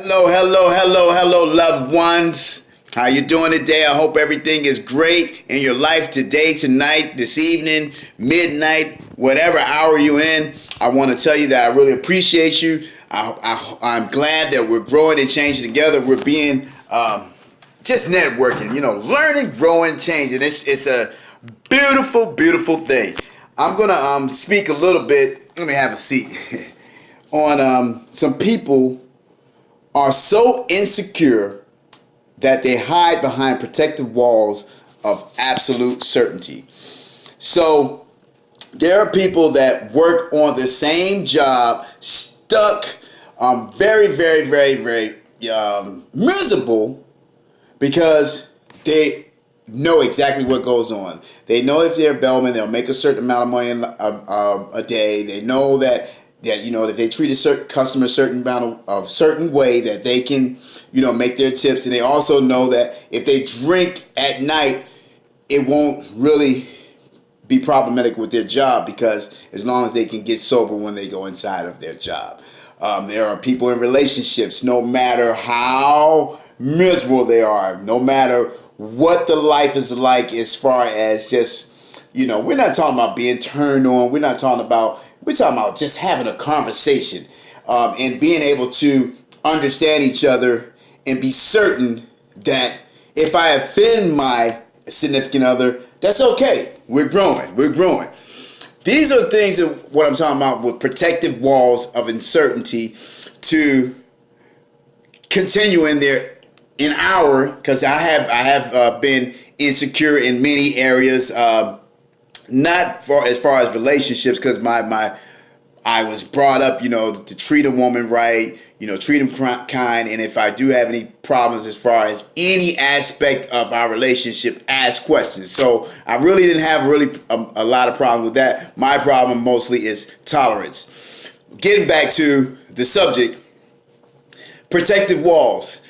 Hello, hello, hello, hello, loved ones. How you doing today? I hope everything is great in your life today, tonight, this evening, midnight, whatever hour you're in. I want to tell you that I really appreciate you. I'm glad that we're growing and changing together. We're being just networking, learning, growing, changing. It's a beautiful, beautiful thing. I'm gonna speak a little bit. Let me have a seat on some people are so insecure that they hide behind protective walls of absolute certainty. So there are people that work on the same job, stuck, very, very, very, very miserable because they know exactly what goes on. They know if they're a bellman, they'll make a certain amount of money a day. They know that if they treat a certain customer a certain amount of certain way, that they can make their tips. And they also know that if they drink at night, it won't really be problematic with their job, because as long as they can get sober when they go inside of their job. There are people in relationships, no matter how miserable they are, no matter what the life is like, as far as just, we're not talking about being turned on. We're talking about just having a conversation and being able to understand each other and be certain that if I offend my significant other, that's okay. We're growing. We're growing. These are things that what I'm talking about with protective walls of uncertainty to continue in our, because I have been insecure in many areas. Not as far as relationships, because I was brought up, to treat a woman right, treat them kind, and if I do have any problems as far as any aspect of our relationship, ask questions. So I really didn't have a lot of problems with that. My problem mostly is tolerance. Getting back to the subject, protective walls.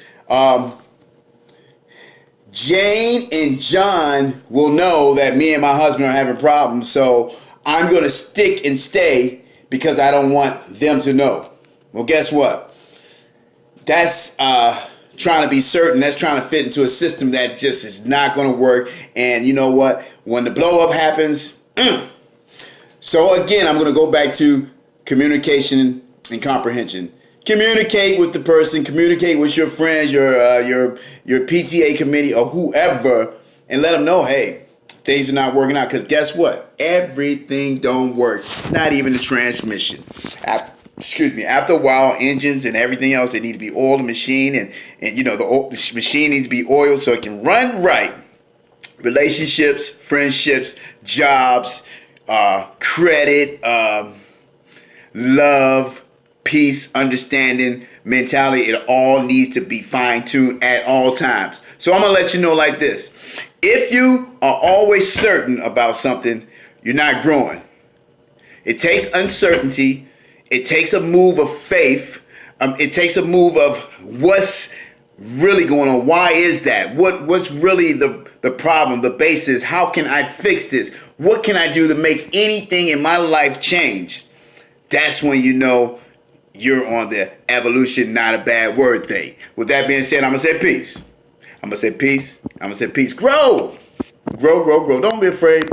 Jane and John will know that me and my husband are having problems, so I'm going to stick and stay because I don't want them to know. Well, guess what? That's trying to be certain. That's trying to fit into a system that just is not going to work. And you know what? When the blow up happens, so again, I'm going to go back to communication and comprehension. Communicate with the person, communicate with your friends, your PTA committee, or whoever, and let them know, hey, things are not working out. Because guess what? Everything don't work. Not even the transmission. After a while, engines and everything else, they need to be oiled, the machine, and the machine needs to be oiled so it can run right. Relationships, friendships, jobs, credit, love, peace, understanding, mentality, it all needs to be fine-tuned at all times. So I'm going to let you know like this. If you are always certain about something, you're not growing. It takes uncertainty. It takes a move of faith. It takes a move of what's really going on. Why is that? What's really the problem, the basis? How can I fix this? What can I do to make anything in my life change? That's when you know you're on the evolution, not a bad word thing. With that being said, I'm going to say peace. I'm going to say peace. I'm going to say peace. Grow. Grow, grow, grow. Don't be afraid.